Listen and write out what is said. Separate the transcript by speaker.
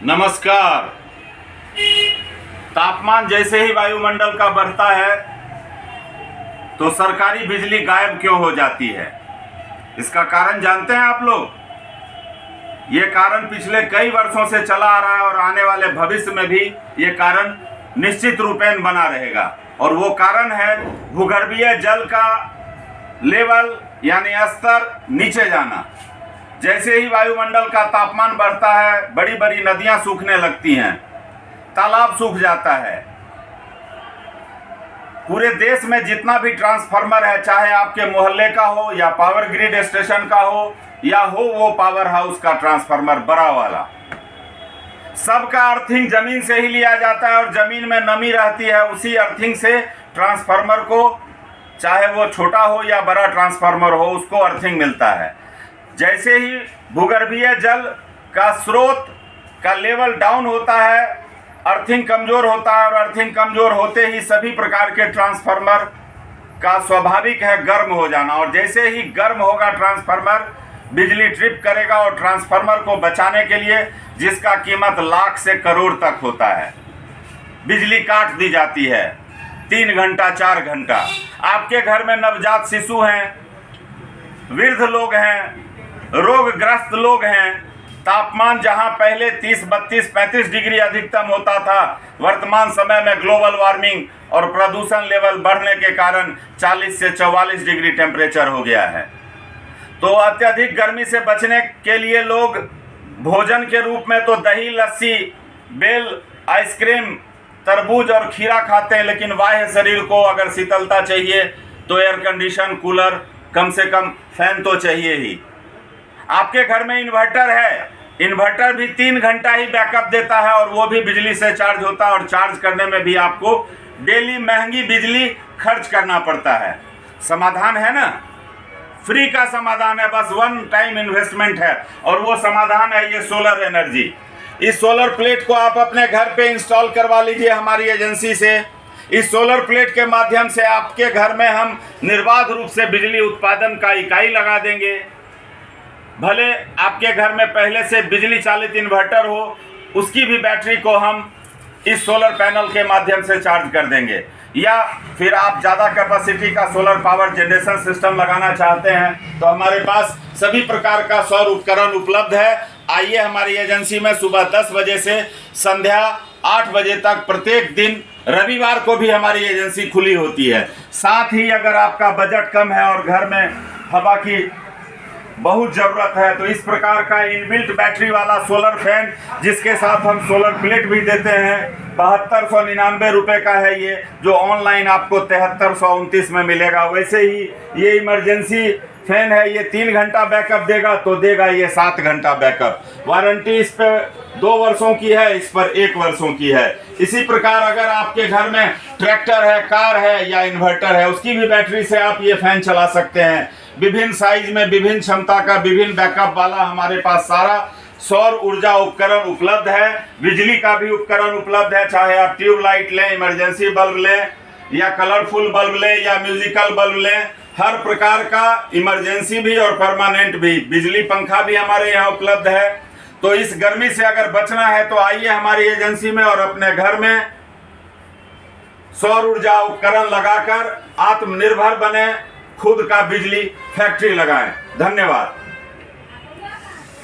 Speaker 1: नमस्कार। तापमान जैसे ही वायुमंडल का बढ़ता है तो सरकारी बिजली गायब क्यों हो जाती है? इसका कारण जानते हैं आप लोग? ये कारण पिछले कई वर्षों से चला आ रहा है और आने वाले भविष्य में भी ये कारण निश्चित रूपेण बना रहेगा। और वो कारण है भूगर्भीय जल का लेवल यानी स्तर नीचे जाना। जैसे ही वायुमंडल का तापमान बढ़ता है, बड़ी बड़ी नदियां सूखने लगती हैं, तालाब सूख जाता है। पूरे देश में जितना भी ट्रांसफार्मर है, चाहे आपके मोहल्ले का हो या पावर ग्रिड स्टेशन का हो या हो वो पावर हाउस का ट्रांसफार्मर बड़ा वाला, सबका अर्थिंग जमीन से ही लिया जाता है और जमीन में नमी रहती है। उसी अर्थिंग से ट्रांसफार्मर को, चाहे वो छोटा हो या बड़ा ट्रांसफार्मर हो, उसको अर्थिंग मिलता है। जैसे ही भूगर्भीय जल का स्रोत का लेवल डाउन होता है, अर्थिंग कमजोर होता है और अर्थिंग कमजोर होते ही सभी प्रकार के ट्रांसफार्मर का स्वाभाविक है गर्म हो जाना। और जैसे ही गर्म होगा ट्रांसफार्मर, बिजली ट्रिप करेगा और ट्रांसफार्मर को बचाने के लिए, जिसका कीमत लाख से करोड़ तक होता है, बिजली काट दी जाती है 3 घंटा 4 घंटा। आपके घर में नवजात शिशु हैं, वृद्ध लोग हैं, रोगग्रस्त लोग हैं। तापमान जहां पहले 30, 32, 35 डिग्री अधिकतम होता था, वर्तमान समय में ग्लोबल वार्मिंग और प्रदूषण लेवल बढ़ने के कारण 40 से 44 डिग्री टेम्परेचर हो गया है। तो अत्यधिक गर्मी से बचने के लिए लोग भोजन के रूप में तो दही, लस्सी, बेल, आइसक्रीम, तरबूज और खीरा खाते हैं, लेकिन बाह्य शरीर को अगर शीतलता चाहिए तो एयर कंडीशन, कूलर, कम से कम फैन तो चाहिए ही। आपके घर में इन्वर्टर है, इन्वर्टर भी 3 घंटा ही बैकअप देता है और वो भी बिजली से चार्ज होता है और चार्ज करने में भी आपको डेली महंगी बिजली खर्च करना पड़ता है। समाधान है ना, फ्री का समाधान है, बस 1 टाइम इन्वेस्टमेंट है और वो समाधान है ये सोलर एनर्जी। इस सोलर प्लेट को आप अपने घर पे इंस्टॉल करवा लीजिए हमारी एजेंसी से। इस सोलर प्लेट के माध्यम से आपके घर में हम निर्बाध रूप से बिजली उत्पादन का इकाई लगा देंगे। भले आपके घर में पहले से बिजली चालित इन्वर्टर हो, उसकी भी बैटरी को हम इस सोलर पैनल के माध्यम से चार्ज कर देंगे। या फिर आप ज़्यादा कैपेसिटी का सोलर पावर जनरेशन सिस्टम लगाना चाहते हैं तो हमारे पास सभी प्रकार का सौर उपकरण उपलब्ध है। आइए हमारी एजेंसी में सुबह 10 बजे से संध्या 8 बजे तक प्रत्येक दिन, रविवार को भी हमारी एजेंसी खुली होती है। साथ ही अगर आपका बजट कम है और घर में हवा की बहुत ज़रूरत है तो इस प्रकार का इनबिल्ट बैटरी वाला सोलर फैन, जिसके साथ हम सोलर प्लेट भी देते हैं, 7299 रुपये का है ये, जो ऑनलाइन आपको 7329 में मिलेगा। वैसे ही ये इमरजेंसी फैन है, ये 3 घंटा बैकअप देगा तो देगा ये 7 घंटा बैकअप। वारंटी इस पर 2 वर्षों की है, इस पर 1 वर्षों की है। इसी प्रकार अगर आपके घर में ट्रैक्टर है, कार है या इन्वर्टर है, उसकी भी बैटरी से आप ये फैन चला सकते हैं। विभिन्न साइज में, विभिन्न क्षमता का, विभिन्न बैकअप वाला हमारे पास सारा सौर ऊर्जा उपकरण उपलब्ध है। बिजली का भी उपकरण उपलब्ध है, चाहे आप ट्यूबलाइट लें, इमरजेंसी बल्ब लें या कलरफुल बल्ब लें या म्यूजिकल बल्ब लें, हर प्रकार का इमरजेंसी भी और परमानेंट भी। बिजली पंखा भी हमारे यहाँ उपलब्ध है। तो इस गर्मी से अगर बचना है तो आइए हमारी एजेंसी में और अपने घर में सौर ऊर्जा उपकरण लगाकर आत्मनिर्भर बने, खुद का बिजली फैक्ट्री लगाएं। धन्यवाद।